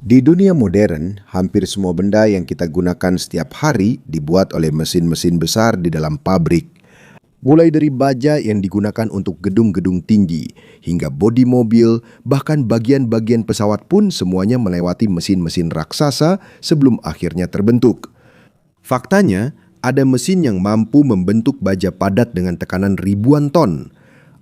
Di dunia modern, hampir semua benda yang kita gunakan setiap hari dibuat oleh mesin-mesin besar di dalam pabrik. Mulai dari baja yang digunakan untuk gedung-gedung tinggi, hingga bodi mobil, bahkan bagian-bagian pesawat pun semuanya melewati mesin-mesin raksasa sebelum akhirnya terbentuk. Faktanya, ada mesin yang mampu membentuk baja padat dengan tekanan ribuan ton.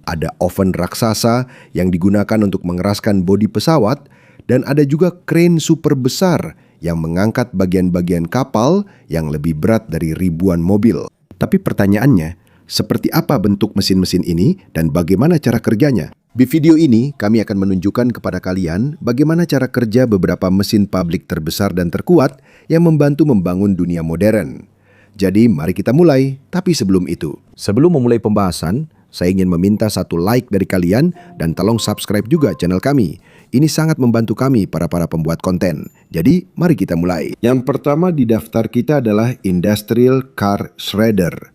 Ada oven raksasa yang digunakan untuk mengeraskan bodi pesawat, dan ada juga kren super besar yang mengangkat bagian-bagian kapal yang lebih berat dari ribuan mobil. Tapi pertanyaannya, seperti apa bentuk mesin-mesin ini dan bagaimana cara kerjanya? Di video ini, kami akan menunjukkan kepada kalian bagaimana cara kerja beberapa mesin pabrik terbesar dan terkuat yang membantu membangun dunia modern. Jadi, mari kita mulai. Tapi sebelum itu, sebelum memulai pembahasan, saya ingin meminta satu like dari kalian dan tolong subscribe juga channel kami. Ini sangat membantu kami para pembuat konten. Jadi, mari kita mulai. Yang pertama di daftar kita adalah Industrial Car Shredder.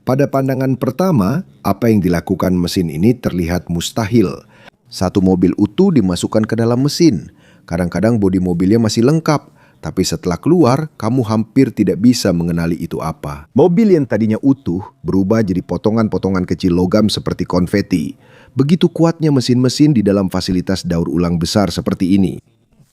Pada pandangan pertama, apa yang dilakukan mesin ini terlihat mustahil. Satu mobil utuh dimasukkan ke dalam mesin. Kadang-kadang bodi mobilnya masih lengkap, tapi setelah keluar, kamu hampir tidak bisa mengenali itu apa. Mobil yang tadinya utuh berubah jadi potongan-potongan kecil logam seperti konveti. Begitu kuatnya mesin-mesin di dalam fasilitas daur ulang besar seperti ini.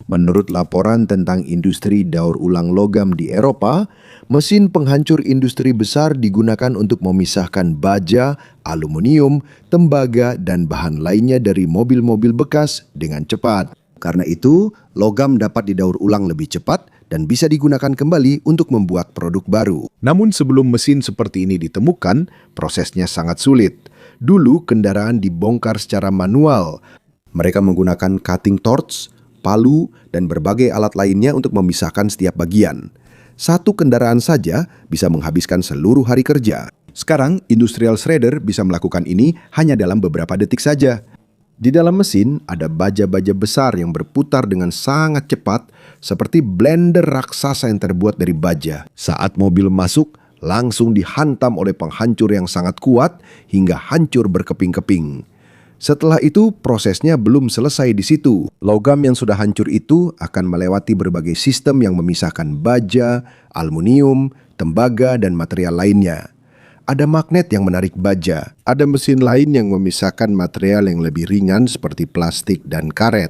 Menurut laporan tentang industri daur ulang logam di Eropa, mesin penghancur industri besar digunakan untuk memisahkan baja, aluminium, tembaga, dan bahan lainnya dari mobil-mobil bekas dengan cepat. Karena itu, logam dapat didaur ulang lebih cepat dan bisa digunakan kembali untuk membuat produk baru. Namun sebelum mesin seperti ini ditemukan, prosesnya sangat sulit. Dulu kendaraan dibongkar secara manual. Mereka menggunakan cutting torch, palu, dan berbagai alat lainnya untuk memisahkan setiap bagian. Satu kendaraan saja bisa menghabiskan seluruh hari kerja. Sekarang, industrial shredder bisa melakukan ini hanya dalam beberapa detik saja. Di dalam mesin ada baja-baja besar yang berputar dengan sangat cepat seperti blender raksasa yang terbuat dari baja. Saat mobil masuk, langsung dihantam oleh penghancur yang sangat kuat hingga hancur berkeping-keping. Setelah itu, prosesnya belum selesai di situ. Logam yang sudah hancur itu akan melewati berbagai sistem yang memisahkan baja, aluminium, tembaga, dan material lainnya. Ada magnet yang menarik baja. Ada mesin lain yang memisahkan material yang lebih ringan seperti plastik dan karet.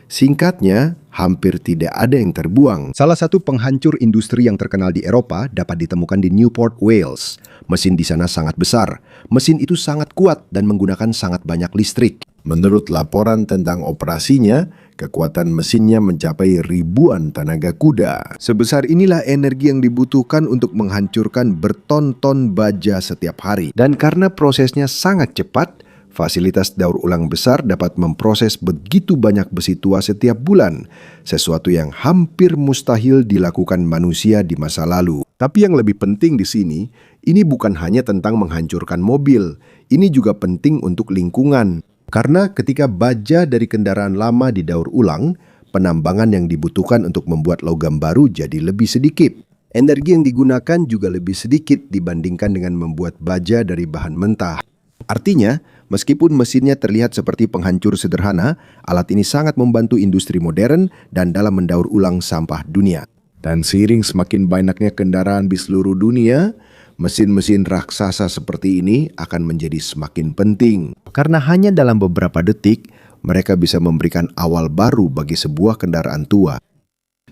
Singkatnya, hampir tidak ada yang terbuang. Salah satu penghancur industri yang terkenal di Eropa dapat ditemukan di Newport, Wales. Mesin di sana sangat besar. Mesin itu sangat kuat dan menggunakan sangat banyak listrik. Menurut laporan tentang operasinya, kekuatan mesinnya mencapai ribuan tenaga kuda. Sebesar inilah energi yang dibutuhkan untuk menghancurkan berton-ton baja setiap hari. Dan karena prosesnya sangat cepat, fasilitas daur ulang besar dapat memproses begitu banyak besi tua setiap bulan, sesuatu yang hampir mustahil dilakukan manusia di masa lalu. Tapi yang lebih penting di sini, ini bukan hanya tentang menghancurkan mobil, ini juga penting untuk lingkungan. Karena ketika baja dari kendaraan lama didaur ulang, penambangan yang dibutuhkan untuk membuat logam baru jadi lebih sedikit. Energi yang digunakan juga lebih sedikit dibandingkan dengan membuat baja dari bahan mentah. Artinya, meskipun mesinnya terlihat seperti penghancur sederhana, alat ini sangat membantu industri modern dan dalam mendaur ulang sampah dunia. Dan seiring semakin banyaknya kendaraan di seluruh dunia, mesin-mesin raksasa seperti ini akan menjadi semakin penting. Karena hanya dalam beberapa detik, mereka bisa memberikan awal baru bagi sebuah kendaraan tua.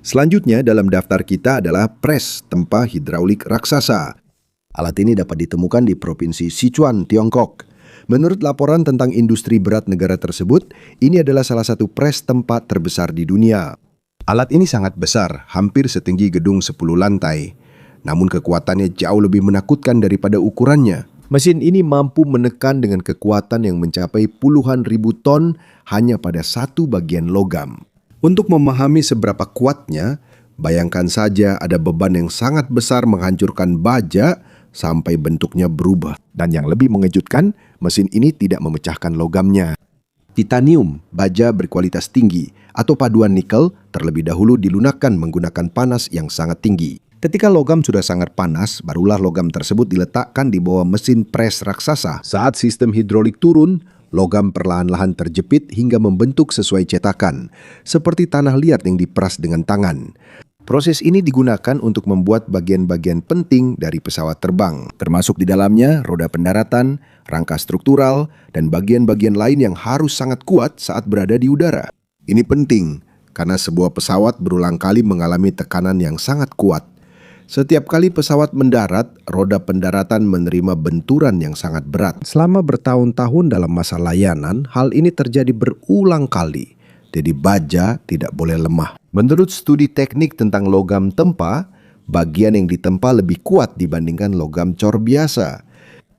Selanjutnya dalam daftar kita adalah pres tempa hidraulik raksasa. Alat ini dapat ditemukan di Provinsi Sichuan, Tiongkok. Menurut laporan tentang industri berat negara tersebut, ini adalah salah satu pres tempa terbesar di dunia. Alat ini sangat besar, hampir setinggi gedung 10 lantai. Namun kekuatannya jauh lebih menakutkan daripada ukurannya. Mesin ini mampu menekan dengan kekuatan yang mencapai puluhan ribu ton hanya pada satu bagian logam. Untuk memahami seberapa kuatnya, bayangkan saja ada beban yang sangat besar menghancurkan baja sampai bentuknya berubah. Dan yang lebih mengejutkan, mesin ini tidak memecahkan logamnya. Titanium, baja berkualitas tinggi, atau paduan nikel terlebih dahulu dilunakkan menggunakan panas yang sangat tinggi. Ketika logam sudah sangat panas, barulah logam tersebut diletakkan di bawah mesin pres raksasa. Saat sistem hidrolik turun, Logam perlahan-lahan terjepit hingga membentuk sesuai cetakan, seperti tanah liat yang diperas dengan tangan. Proses ini digunakan untuk membuat bagian-bagian penting dari pesawat terbang, termasuk di dalamnya roda pendaratan, rangka struktural, dan bagian-bagian lain yang harus sangat kuat saat berada di udara. Ini penting, karena sebuah pesawat berulang kali mengalami tekanan yang sangat kuat. Setiap kali pesawat mendarat, roda pendaratan menerima benturan yang sangat berat. Selama bertahun-tahun dalam masa layanan, hal ini terjadi berulang kali. Jadi baja tidak boleh lemah. Menurut studi teknik tentang logam tempa, bagian yang ditempa lebih kuat dibandingkan logam cor biasa.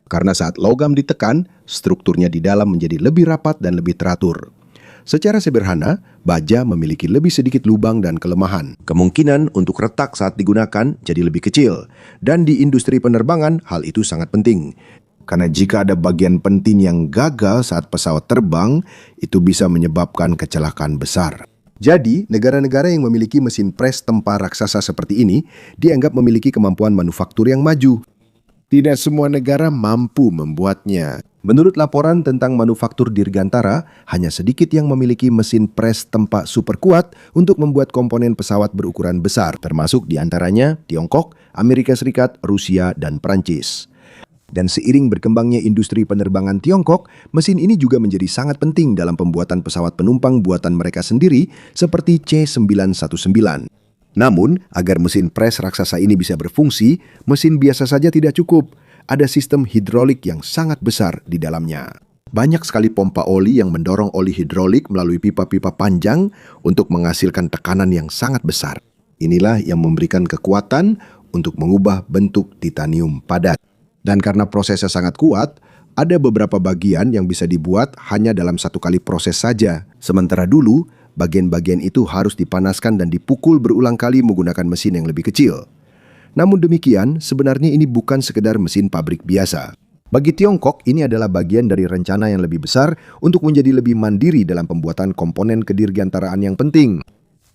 Karena saat logam ditekan, strukturnya di dalam menjadi lebih rapat dan lebih teratur. Secara sederhana, baja memiliki lebih sedikit lubang dan kelemahan. Kemungkinan untuk retak saat digunakan jadi lebih kecil. Dan di industri penerbangan, hal itu sangat penting. Karena jika ada bagian penting yang gagal saat pesawat terbang, itu bisa menyebabkan kecelakaan besar. Jadi, negara-negara yang memiliki mesin pres tempa raksasa seperti ini dianggap memiliki kemampuan manufaktur yang maju. Tidak semua negara mampu membuatnya. Menurut laporan tentang manufaktur Dirgantara, hanya sedikit yang memiliki mesin pres tempa super kuat untuk membuat komponen pesawat berukuran besar, termasuk diantaranya Tiongkok, Amerika Serikat, Rusia, dan Prancis. Dan seiring berkembangnya industri penerbangan Tiongkok, mesin ini juga menjadi sangat penting dalam pembuatan pesawat penumpang buatan mereka sendiri seperti C919. Namun, agar mesin pres raksasa ini bisa berfungsi, mesin biasa saja tidak cukup. Ada sistem hidrolik yang sangat besar di dalamnya. Banyak sekali pompa oli yang mendorong oli hidrolik melalui pipa-pipa panjang untuk menghasilkan tekanan yang sangat besar. Inilah yang memberikan kekuatan untuk mengubah bentuk titanium padat. Dan karena prosesnya sangat kuat, ada beberapa bagian yang bisa dibuat hanya dalam satu kali proses saja. Sementara dulu, bagian-bagian itu harus dipanaskan dan dipukul berulang kali menggunakan mesin yang lebih kecil. Namun demikian, sebenarnya ini bukan sekedar mesin pabrik biasa. Bagi Tiongkok, ini adalah bagian dari rencana yang lebih besar untuk menjadi lebih mandiri dalam pembuatan komponen kedirgantaraan yang penting.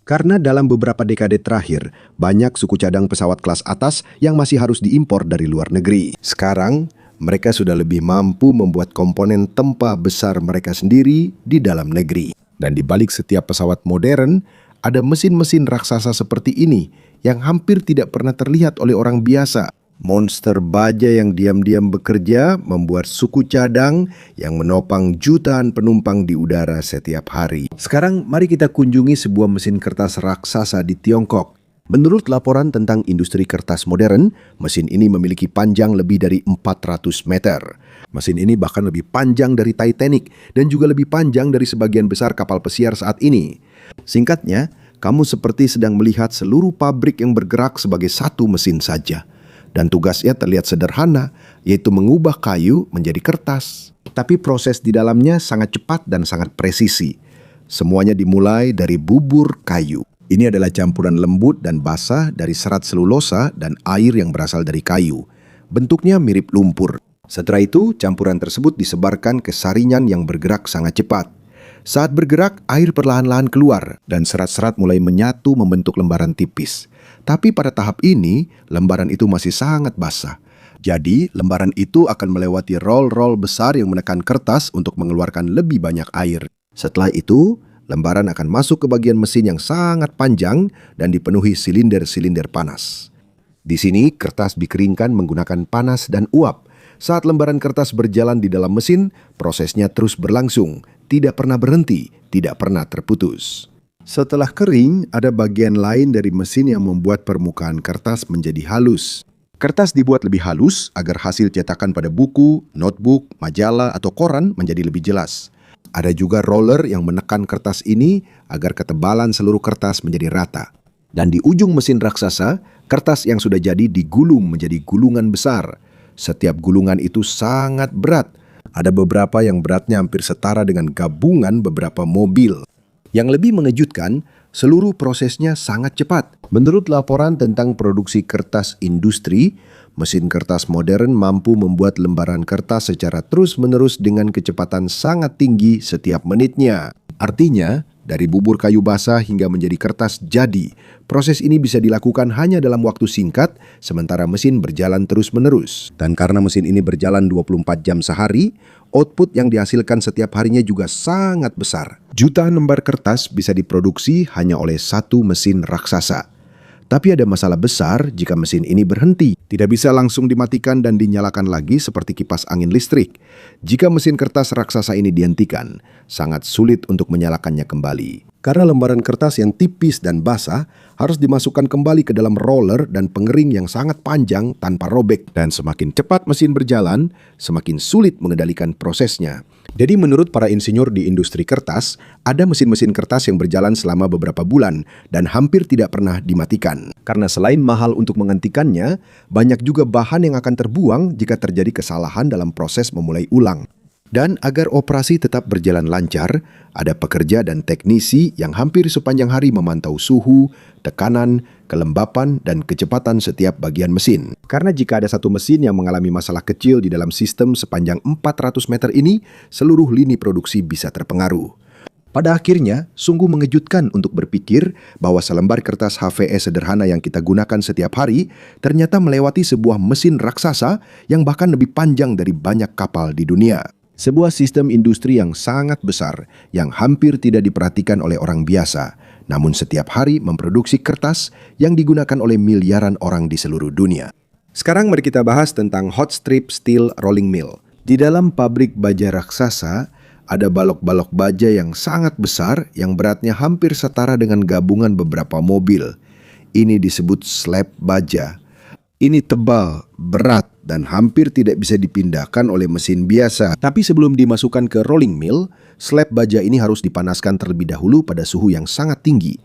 Karena dalam beberapa dekade terakhir, banyak suku cadang pesawat kelas atas yang masih harus diimpor dari luar negeri. Sekarang, mereka sudah lebih mampu membuat komponen tempa besar mereka sendiri di dalam negeri. Dan di balik setiap pesawat modern, ada mesin-mesin raksasa seperti ini yang hampir tidak pernah terlihat oleh orang biasa. Monster baja yang diam-diam bekerja membuat suku cadang yang menopang jutaan penumpang di udara setiap hari. Sekarang mari kita kunjungi sebuah mesin kertas raksasa di Tiongkok. Menurut laporan tentang industri kertas modern, mesin ini memiliki panjang lebih dari 400 meter. Mesin ini bahkan lebih panjang dari Titanic dan juga lebih panjang dari sebagian besar kapal pesiar saat ini. Singkatnya, kamu seperti sedang melihat seluruh pabrik yang bergerak sebagai satu mesin saja. Dan tugasnya terlihat sederhana, yaitu mengubah kayu menjadi kertas. Tapi proses di dalamnya sangat cepat dan sangat presisi. Semuanya dimulai dari bubur kayu. Ini adalah campuran lembut dan basah dari serat selulosa dan air yang berasal dari kayu. Bentuknya mirip lumpur. Setelah itu, campuran tersebut disebarkan ke saringan yang bergerak sangat cepat. Saat bergerak, air perlahan-lahan keluar dan serat-serat mulai menyatu membentuk lembaran tipis. Tapi pada tahap ini, lembaran itu masih sangat basah. Jadi, lembaran itu akan melewati roll-roll besar yang menekan kertas untuk mengeluarkan lebih banyak air. Setelah itu, lembaran akan masuk ke bagian mesin yang sangat panjang dan dipenuhi silinder-silinder panas. Di sini, kertas dikeringkan menggunakan panas dan uap. Saat lembaran kertas berjalan di dalam mesin, prosesnya terus berlangsung, tidak pernah berhenti, tidak pernah terputus. Setelah kering, ada bagian lain dari mesin yang membuat permukaan kertas menjadi halus. Kertas dibuat lebih halus agar hasil cetakan pada buku, notebook, majalah, atau koran menjadi lebih jelas. Ada juga roller yang menekan kertas ini agar ketebalan seluruh kertas menjadi rata. Dan di ujung mesin raksasa, kertas yang sudah jadi digulung menjadi gulungan besar. Setiap gulungan itu sangat berat. Ada beberapa yang beratnya hampir setara dengan gabungan beberapa mobil. Yang lebih mengejutkan, seluruh prosesnya sangat cepat. Menurut laporan tentang produksi kertas industri, mesin kertas modern mampu membuat lembaran kertas secara terus-menerus dengan kecepatan sangat tinggi setiap menitnya. Artinya, dari bubur kayu basah hingga menjadi kertas jadi. Proses ini bisa dilakukan hanya dalam waktu singkat, sementara mesin berjalan terus-menerus. Dan karena mesin ini berjalan 24 jam sehari, output yang dihasilkan setiap harinya juga sangat besar. Jutaan lembar kertas bisa diproduksi hanya oleh satu mesin raksasa. Tapi ada masalah besar jika mesin ini berhenti. Tidak bisa langsung dimatikan dan dinyalakan lagi seperti kipas angin listrik. Jika mesin kertas raksasa ini dihentikan, sangat sulit untuk menyalakannya kembali. Karena lembaran kertas yang tipis dan basah harus dimasukkan kembali ke dalam roller dan pengering yang sangat panjang tanpa robek. Dan semakin cepat mesin berjalan, semakin sulit mengendalikan prosesnya. Jadi menurut para insinyur di industri kertas, ada mesin-mesin kertas yang berjalan selama beberapa bulan dan hampir tidak pernah dimatikan. Karena selain mahal untuk menghentikannya, banyak juga bahan yang akan terbuang jika terjadi kesalahan dalam proses memulai ulang. Dan agar operasi tetap berjalan lancar, ada pekerja dan teknisi yang hampir sepanjang hari memantau suhu, tekanan, kelembapan, dan kecepatan setiap bagian mesin. Karena jika ada satu mesin yang mengalami masalah kecil di dalam sistem sepanjang 400 meter ini, seluruh lini produksi bisa terpengaruh. Pada akhirnya, sungguh mengejutkan untuk berpikir bahwa selembar kertas HVS sederhana yang kita gunakan setiap hari ternyata melewati sebuah mesin raksasa yang bahkan lebih panjang dari banyak kapal di dunia. Sebuah sistem industri yang sangat besar, yang hampir tidak diperhatikan oleh orang biasa, namun setiap hari memproduksi kertas yang digunakan oleh miliaran orang di seluruh dunia. Sekarang mari kita bahas tentang Hot Strip Steel Rolling Mill. Di dalam pabrik baja raksasa, ada balok-balok baja yang sangat besar yang beratnya hampir setara dengan gabungan beberapa mobil. Ini disebut slab baja. Ini tebal, berat, dan hampir tidak bisa dipindahkan oleh mesin biasa. Tapi sebelum dimasukkan ke rolling mill, slab baja ini harus dipanaskan terlebih dahulu pada suhu yang sangat tinggi.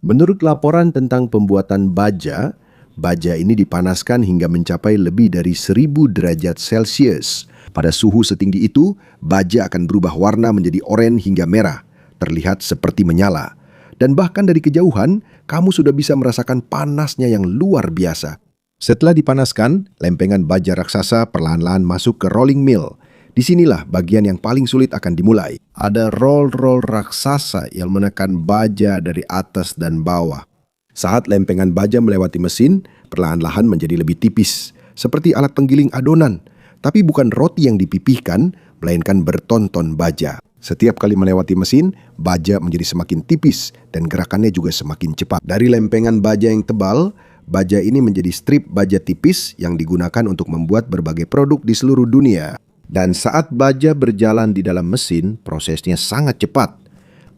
Menurut laporan tentang pembuatan baja, baja ini dipanaskan hingga mencapai lebih dari 1000 derajat Celcius. Pada suhu setinggi itu, baja akan berubah warna menjadi oranye hingga merah, terlihat seperti menyala. Dan bahkan dari kejauhan, kamu sudah bisa merasakan panasnya yang luar biasa. Setelah dipanaskan, lempengan baja raksasa perlahan-lahan masuk ke rolling mill. Disinilah bagian yang paling sulit akan dimulai. Ada roll-roll raksasa yang menekan baja dari atas dan bawah. Saat lempengan baja melewati mesin, perlahan-lahan menjadi lebih tipis, seperti alat penggiling adonan. Tapi bukan roti yang dipipihkan, melainkan bertonton baja. Setiap kali melewati mesin, baja menjadi semakin tipis dan gerakannya juga semakin cepat. Dari lempengan baja yang tebal, baja ini menjadi strip baja tipis yang digunakan untuk membuat berbagai produk di seluruh dunia. Dan saat baja berjalan di dalam mesin, prosesnya sangat cepat.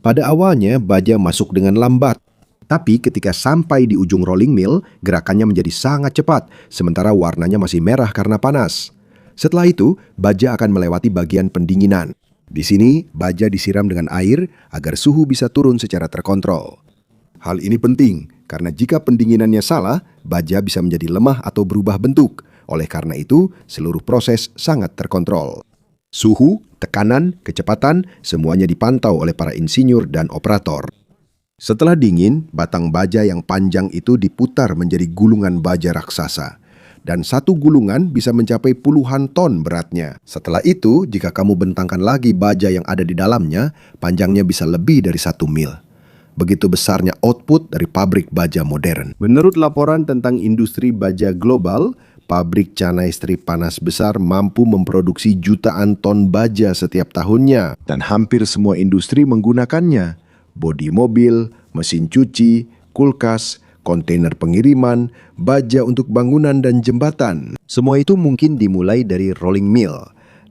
Pada awalnya, baja masuk dengan lambat. Tapi ketika sampai di ujung rolling mill, gerakannya menjadi sangat cepat, sementara warnanya masih merah karena panas. Setelah itu, baja akan melewati bagian pendinginan. Di sini, baja disiram dengan air agar suhu bisa turun secara terkontrol. Hal ini penting, karena jika pendinginannya salah, baja bisa menjadi lemah atau berubah bentuk. Oleh karena itu, seluruh proses sangat terkontrol. Suhu, tekanan, kecepatan, semuanya dipantau oleh para insinyur dan operator. Setelah dingin, batang baja yang panjang itu diputar menjadi gulungan baja raksasa. Dan satu gulungan bisa mencapai puluhan ton beratnya. Setelah itu, jika kamu bentangkan lagi baja yang ada di dalamnya, panjangnya bisa lebih dari 1 mil. Begitu besarnya output dari pabrik baja modern. Menurut laporan tentang industri baja global, pabrik canai strip panas besar mampu memproduksi jutaan ton baja setiap tahunnya. Dan hampir semua industri menggunakannya. Bodi mobil, mesin cuci, kulkas, kontainer pengiriman, baja untuk bangunan dan jembatan. Semua itu mungkin dimulai dari rolling mill.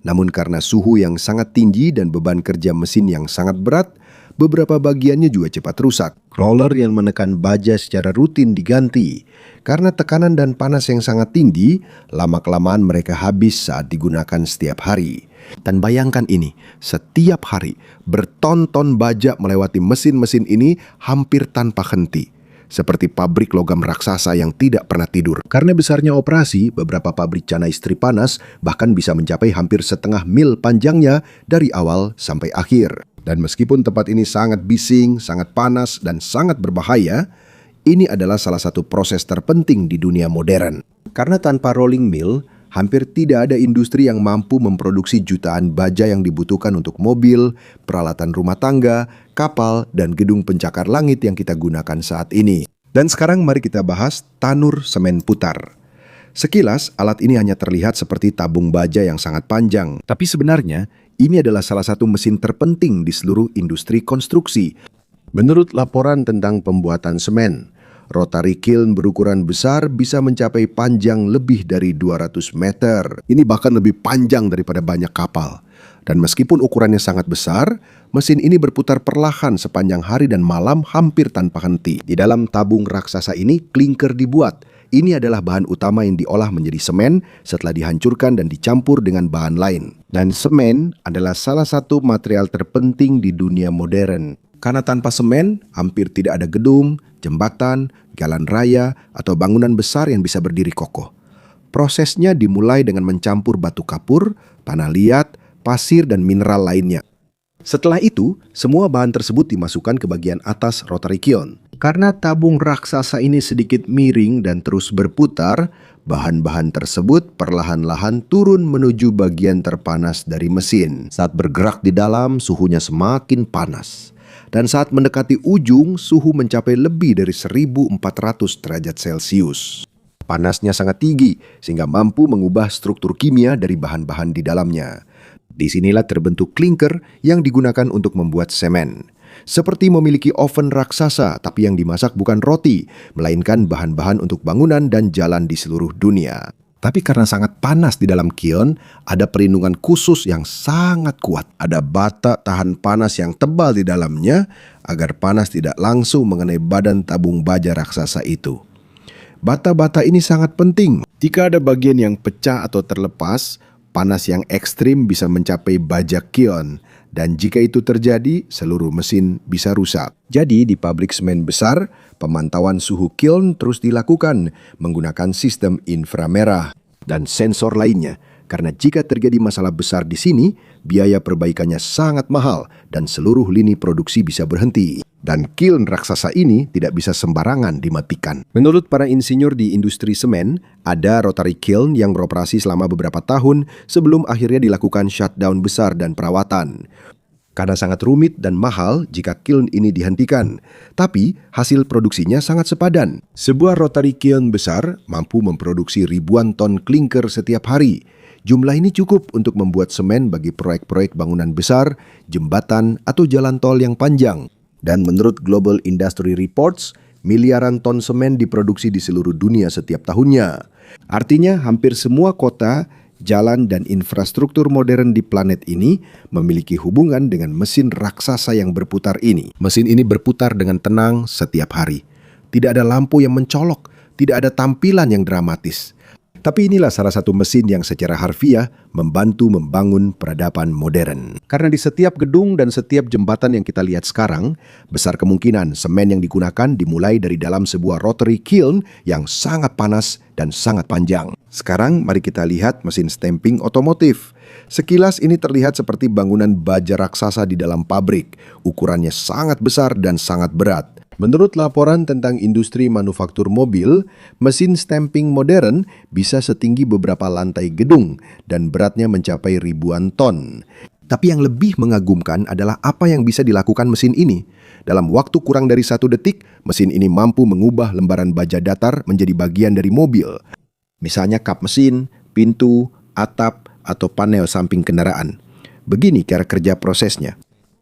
Namun karena suhu yang sangat tinggi dan beban kerja mesin yang sangat berat, beberapa bagiannya juga cepat rusak. Roller yang menekan baja secara rutin diganti. Karena tekanan dan panas yang sangat tinggi, lama-kelamaan mereka habis saat digunakan setiap hari. Dan bayangkan ini, setiap hari berton-ton baja melewati mesin-mesin ini hampir tanpa henti. Seperti pabrik logam raksasa yang tidak pernah tidur. Karena besarnya operasi, beberapa pabrik canai strip panas bahkan bisa mencapai hampir 1/2 mil panjangnya dari awal sampai akhir. Dan meskipun tempat ini sangat bising, sangat panas, dan sangat berbahaya, ini adalah salah satu proses terpenting di dunia modern. Karena tanpa rolling mill, hampir tidak ada industri yang mampu memproduksi jutaan baja yang dibutuhkan untuk mobil, peralatan rumah tangga, kapal, dan gedung pencakar langit yang kita gunakan saat ini. Dan sekarang mari kita bahas tanur semen putar. Sekilas, alat ini hanya terlihat seperti tabung baja yang sangat panjang. Tapi sebenarnya, ini adalah salah satu mesin terpenting di seluruh industri konstruksi. Menurut laporan tentang pembuatan semen, rotary kiln berukuran besar bisa mencapai panjang lebih dari 200 meter. Ini bahkan lebih panjang daripada banyak kapal. Dan meskipun ukurannya sangat besar, mesin ini berputar perlahan sepanjang hari dan malam hampir tanpa henti. Di dalam tabung raksasa ini, klinker dibuat. Ini adalah bahan utama yang diolah menjadi semen setelah dihancurkan dan dicampur dengan bahan lain. Dan semen adalah salah satu material terpenting di dunia modern. Karena tanpa semen, hampir tidak ada gedung, jembatan, jalan raya, atau bangunan besar yang bisa berdiri kokoh. Prosesnya dimulai dengan mencampur batu kapur, tanah liat, pasir, dan mineral lainnya. Setelah itu, semua bahan tersebut dimasukkan ke bagian atas rotary kiln. Karena tabung raksasa ini sedikit miring dan terus berputar, bahan-bahan tersebut perlahan-lahan turun menuju bagian terpanas dari mesin. Saat bergerak di dalam, suhunya semakin panas. Dan saat mendekati ujung, suhu mencapai lebih dari 1400 derajat Celcius. Panasnya sangat tinggi, sehingga mampu mengubah struktur kimia dari bahan-bahan di dalamnya. Disinilah terbentuk klinker yang digunakan untuk membuat semen. Seperti memiliki oven raksasa, tapi yang dimasak bukan roti, melainkan bahan-bahan untuk bangunan dan jalan di seluruh dunia. Tapi karena sangat panas di dalam kiln, ada perlindungan khusus yang sangat kuat. Ada bata tahan panas yang tebal di dalamnya, agar panas tidak langsung mengenai badan tabung baja raksasa itu. Bata-bata ini sangat penting. Jika ada bagian yang pecah atau terlepas, panas yang ekstrim bisa mencapai baja kiln. Dan jika itu terjadi, seluruh mesin bisa rusak. Jadi di pabrik semen besar, pemantauan suhu kiln terus dilakukan menggunakan sistem inframerah dan sensor lainnya. Karena jika terjadi masalah besar di sini, biaya perbaikannya sangat mahal dan seluruh lini produksi bisa berhenti. Dan kiln raksasa ini tidak bisa sembarangan dimatikan. Menurut para insinyur di industri semen, ada rotary kiln yang beroperasi selama beberapa tahun sebelum akhirnya dilakukan shutdown besar dan perawatan. Karena sangat rumit dan mahal jika kiln ini dihentikan. Tapi hasil produksinya sangat sepadan. Sebuah rotary kiln besar mampu memproduksi ribuan ton klinker setiap hari. Jumlah ini cukup untuk membuat semen bagi proyek-proyek bangunan besar, jembatan, atau jalan tol yang panjang. Dan menurut Global Industry Reports, miliaran ton semen diproduksi di seluruh dunia setiap tahunnya. Artinya hampir semua kota, jalan, dan infrastruktur modern di planet ini memiliki hubungan dengan mesin raksasa yang berputar ini. Mesin ini berputar dengan tenang setiap hari. Tidak ada lampu yang mencolok, tidak ada tampilan yang dramatis. Tapi inilah salah satu mesin yang secara harfiah membantu membangun peradaban modern. Karena di setiap gedung dan setiap jembatan yang kita lihat sekarang, besar kemungkinan semen yang digunakan dimulai dari dalam sebuah rotary kiln yang sangat panas dan sangat panjang. Sekarang mari kita lihat mesin stamping otomotif. Sekilas ini terlihat seperti bangunan baja raksasa di dalam pabrik. Ukurannya sangat besar dan sangat berat. Menurut laporan tentang industri manufaktur mobil, mesin stamping modern bisa setinggi beberapa lantai gedung dan beratnya mencapai ribuan ton. Tapi yang lebih mengagumkan adalah apa yang bisa dilakukan mesin ini. Dalam waktu kurang dari 1 detik, mesin ini mampu mengubah lembaran baja datar menjadi bagian dari mobil. Misalnya kap mesin, pintu, atap, atau panel samping kendaraan. Begini cara kerja prosesnya.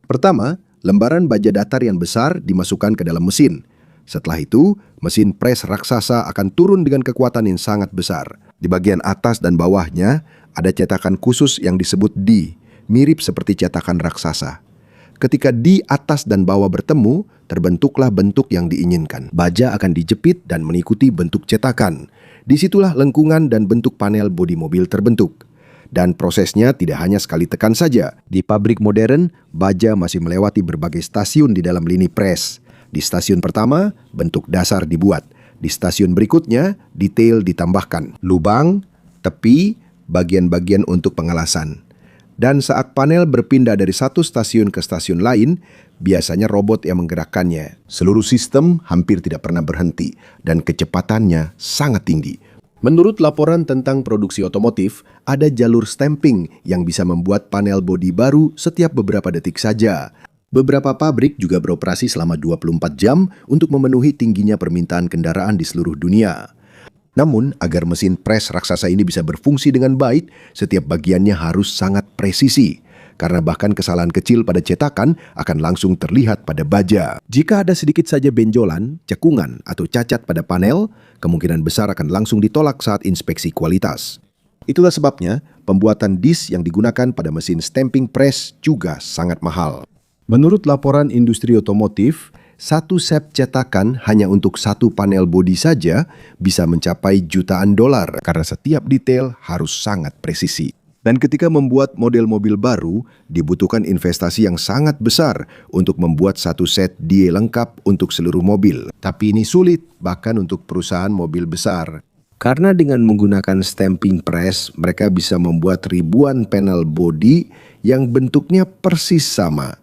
Pertama, lembaran baja datar yang besar dimasukkan ke dalam mesin. Setelah itu, mesin pres raksasa akan turun dengan kekuatan yang sangat besar. Di bagian atas dan bawahnya, ada cetakan khusus yang disebut di, mirip seperti cetakan raksasa. Ketika di atas dan bawah bertemu, terbentuklah bentuk yang diinginkan. Baja akan dijepit dan mengikuti bentuk cetakan. Disitulah lengkungan dan bentuk panel bodi mobil terbentuk. Dan prosesnya tidak hanya sekali tekan saja. Di pabrik modern, baja masih melewati berbagai stasiun di dalam lini pres. Di stasiun pertama, bentuk dasar dibuat. Di stasiun berikutnya, detail ditambahkan. Lubang, tepi, bagian-bagian untuk pengelasan. Dan saat panel berpindah dari satu stasiun ke stasiun lain, biasanya robot yang menggerakkannya. Seluruh sistem hampir tidak pernah berhenti dan kecepatannya sangat tinggi. Menurut laporan tentang produksi otomotif, ada jalur stamping yang bisa membuat panel bodi baru setiap beberapa detik saja. Beberapa pabrik juga beroperasi selama 24 jam untuk memenuhi tingginya permintaan kendaraan di seluruh dunia. Namun, agar mesin pres raksasa ini bisa berfungsi dengan baik, setiap bagiannya harus sangat presisi. Karena bahkan kesalahan kecil pada cetakan akan langsung terlihat pada baja. Jika ada sedikit saja benjolan, cekungan, atau cacat pada panel, kemungkinan besar akan langsung ditolak saat inspeksi kualitas. Itulah sebabnya, pembuatan disk yang digunakan pada mesin stamping press juga sangat mahal. Menurut laporan industri otomotif, satu set cetakan hanya untuk satu panel bodi saja bisa mencapai jutaan dolar karena setiap detail harus sangat presisi. Dan ketika membuat model mobil baru, dibutuhkan investasi yang sangat besar untuk membuat satu set die lengkap untuk seluruh mobil. Tapi ini sulit, bahkan untuk perusahaan mobil besar. Karena dengan menggunakan stamping press, mereka bisa membuat ribuan panel bodi yang bentuknya persis sama.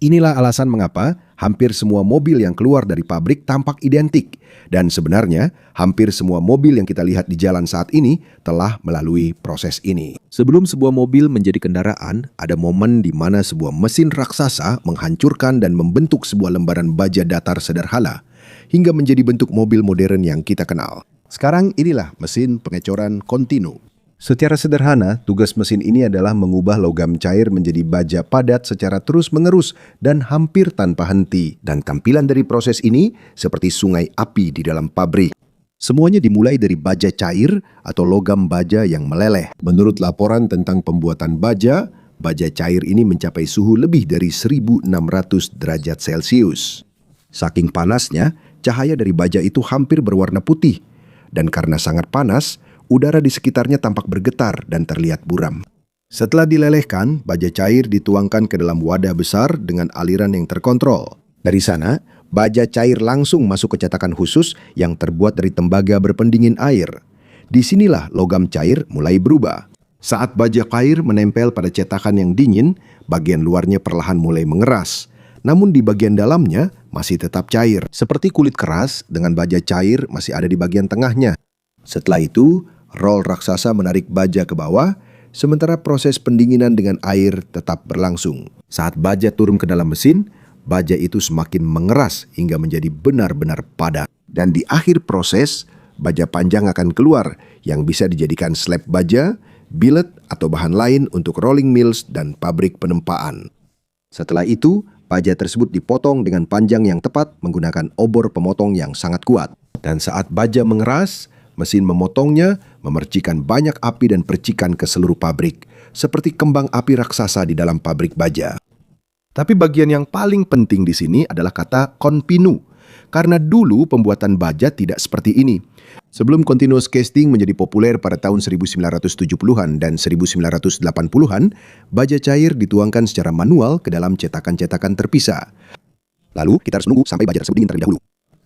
Inilah alasan mengapa hampir semua mobil yang keluar dari pabrik tampak identik. Dan sebenarnya, hampir semua mobil yang kita lihat di jalan saat ini telah melalui proses ini. Sebelum sebuah mobil menjadi kendaraan, ada momen di mana sebuah mesin raksasa menghancurkan dan membentuk sebuah lembaran baja datar sederhana, hingga menjadi bentuk mobil modern yang kita kenal. Sekarang inilah mesin pengecoran kontinu. Secara sederhana, tugas mesin ini adalah mengubah logam cair menjadi baja padat secara terus-menerus dan hampir tanpa henti. Dan tampilan dari proses ini seperti sungai api di dalam pabrik. Semuanya dimulai dari baja cair atau logam baja yang meleleh. Menurut laporan tentang pembuatan baja cair ini mencapai suhu lebih dari 1600 derajat Celcius. Saking panasnya, cahaya dari baja itu hampir berwarna putih. Dan karena sangat panas, udara di sekitarnya tampak bergetar dan terlihat buram. Setelah dilelehkan, baja cair dituangkan ke dalam wadah besar dengan aliran yang terkontrol. Dari sana, baja cair langsung masuk ke cetakan khusus yang terbuat dari tembaga berpendingin air. Disinilah logam cair mulai berubah. Saat baja cair menempel pada cetakan yang dingin, bagian luarnya perlahan mulai mengeras. Namun di bagian dalamnya masih tetap cair. Seperti kulit keras dengan baja cair masih ada di bagian tengahnya. Setelah itu, roll raksasa menarik baja ke bawah, sementara proses pendinginan dengan air tetap berlangsung. Saat baja turun ke dalam mesin, baja itu semakin mengeras hingga menjadi benar-benar padat. Dan di akhir proses, baja panjang akan keluar yang bisa dijadikan slab baja, billet atau bahan lain untuk rolling mills dan pabrik penempaan. Setelah itu, baja tersebut dipotong dengan panjang yang tepat menggunakan obor pemotong yang sangat kuat. Dan saat baja mengeras, mesin memotongnya memercikan banyak api dan percikan ke seluruh pabrik, seperti kembang api raksasa di dalam pabrik baja. Tapi bagian yang paling penting di sini adalah kata konpinu, karena dulu pembuatan baja tidak seperti ini. Sebelum continuous casting menjadi populer pada tahun 1970-an dan 1980-an, baja cair dituangkan secara manual ke dalam cetakan-cetakan terpisah. Lalu kita harus menunggu sampai baja tersebut dingin terlebih dahulu.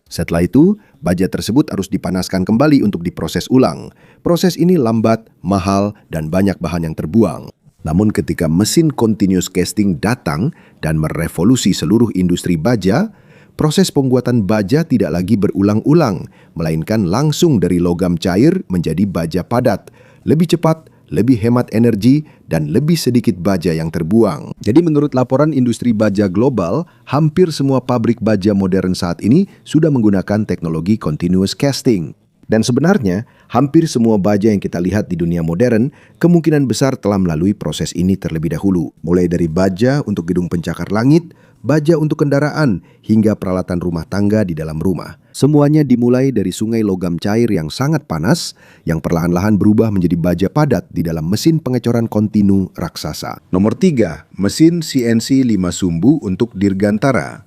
Setelah itu, baja tersebut harus dipanaskan kembali untuk diproses ulang. Proses ini lambat, mahal, dan banyak bahan yang terbuang. Namun ketika mesin continuous casting datang dan merevolusi seluruh industri baja, proses pembuatan baja tidak lagi berulang-ulang, melainkan langsung dari logam cair menjadi baja padat, lebih cepat, lebih hemat energi, dan lebih sedikit baja yang terbuang. Jadi menurut laporan industri baja global, hampir semua pabrik baja modern saat ini sudah menggunakan teknologi continuous casting. Dan sebenarnya, hampir semua baja yang kita lihat di dunia modern kemungkinan besar telah melalui proses ini terlebih dahulu. Mulai dari baja untuk gedung pencakar langit, baja untuk kendaraan, hingga peralatan rumah tangga di dalam rumah. Semuanya dimulai dari sungai logam cair yang sangat panas, yang perlahan-lahan berubah menjadi baja padat di dalam mesin pengecoran kontinu raksasa. Nomor 3, mesin CNC 5 sumbu untuk dirgantara.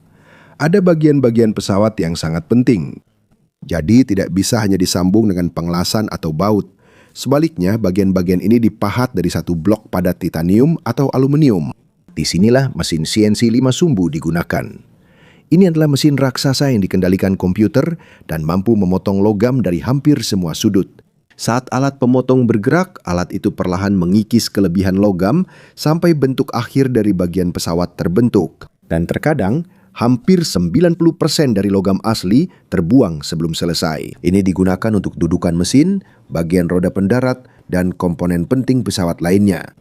Ada bagian-bagian pesawat yang sangat penting. Jadi tidak bisa hanya disambung dengan pengelasan atau baut. Sebaliknya, bagian-bagian ini dipahat dari satu blok padat titanium atau aluminium. Disinilah mesin CNC 5 sumbu digunakan. Ini adalah mesin raksasa yang dikendalikan komputer dan mampu memotong logam dari hampir semua sudut. Saat alat pemotong bergerak, alat itu perlahan mengikis kelebihan logam sampai bentuk akhir dari bagian pesawat terbentuk. Dan terkadang, hampir 90% dari logam asli terbuang sebelum selesai. Ini digunakan untuk dudukan mesin, bagian roda pendarat, dan komponen penting pesawat lainnya.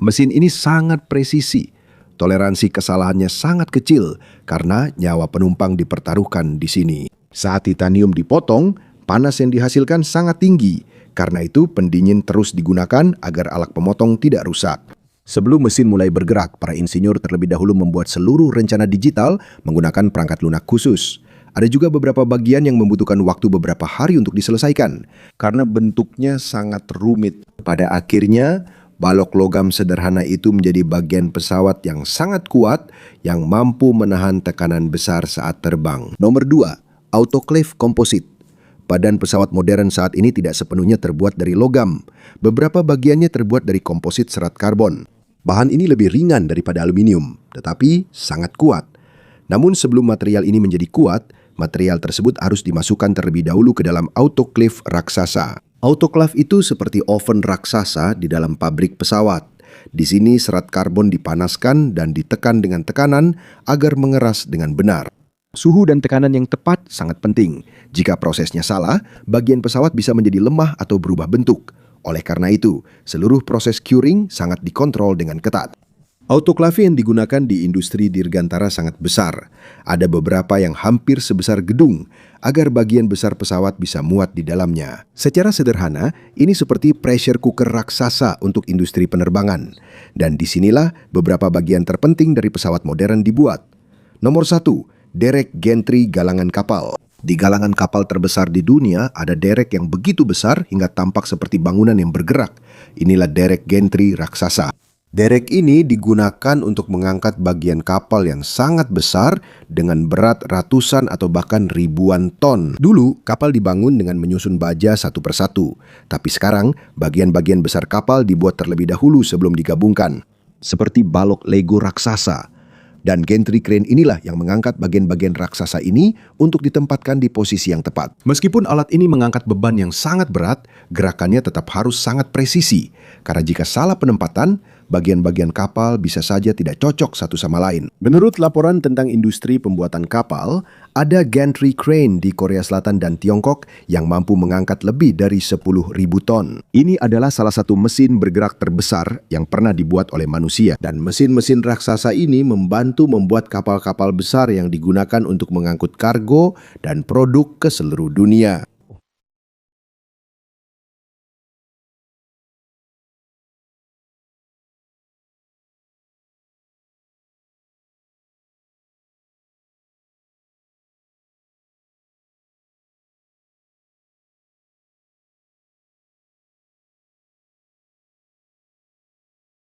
Mesin ini sangat presisi. Toleransi kesalahannya sangat kecil karena nyawa penumpang dipertaruhkan di sini. Saat titanium dipotong, panas yang dihasilkan sangat tinggi. Karena itu pendingin terus digunakan agar alat pemotong tidak rusak. Sebelum mesin mulai bergerak, para insinyur terlebih dahulu membuat seluruh rencana digital menggunakan perangkat lunak khusus. Ada juga beberapa bagian yang membutuhkan waktu beberapa hari untuk diselesaikan karena bentuknya sangat rumit. Pada akhirnya, balok logam sederhana itu menjadi bagian pesawat yang sangat kuat yang mampu menahan tekanan besar saat terbang. Nomor 2, autoclave komposit. Badan pesawat modern saat ini tidak sepenuhnya terbuat dari logam. Beberapa bagiannya terbuat dari komposit serat karbon. Bahan ini lebih ringan daripada aluminium, tetapi sangat kuat. Namun sebelum material ini menjadi kuat, material tersebut harus dimasukkan terlebih dahulu ke dalam autoclave raksasa. Autoclave itu seperti oven raksasa di dalam pabrik pesawat. Di sini serat karbon dipanaskan dan ditekan dengan tekanan agar mengeras dengan benar. Suhu dan tekanan yang tepat sangat penting. Jika prosesnya salah, bagian pesawat bisa menjadi lemah atau berubah bentuk. Oleh karena itu, seluruh proses curing sangat dikontrol dengan ketat. Autoklave yang digunakan di industri dirgantara sangat besar. Ada beberapa yang hampir sebesar gedung, agar bagian besar pesawat bisa muat di dalamnya. Secara sederhana, ini seperti pressure cooker raksasa untuk industri penerbangan. Dan disinilah beberapa bagian terpenting dari pesawat modern dibuat. Nomor 1, derek gantry galangan kapal. Di galangan kapal terbesar di dunia, ada derek yang begitu besar hingga tampak seperti bangunan yang bergerak. Inilah derek gantry raksasa. Derek ini digunakan untuk mengangkat bagian kapal yang sangat besar dengan berat ratusan atau bahkan ribuan ton. Dulu, kapal dibangun dengan menyusun baja satu persatu. Tapi sekarang, bagian-bagian besar kapal dibuat terlebih dahulu sebelum digabungkan. Seperti balok Lego raksasa. Dan gantry crane inilah yang mengangkat bagian-bagian raksasa ini untuk ditempatkan di posisi yang tepat. Meskipun alat ini mengangkat beban yang sangat berat, gerakannya tetap harus sangat presisi. Karena jika salah penempatan, bagian-bagian kapal bisa saja tidak cocok satu sama lain. Menurut laporan tentang industri pembuatan kapal, ada gantry crane di Korea Selatan dan Tiongkok yang mampu mengangkat lebih dari 10.000 ton. Ini adalah salah satu mesin bergerak terbesar yang pernah dibuat oleh manusia. Dan mesin-mesin raksasa ini membantu membuat kapal-kapal besar yang digunakan untuk mengangkut kargo dan produk ke seluruh dunia.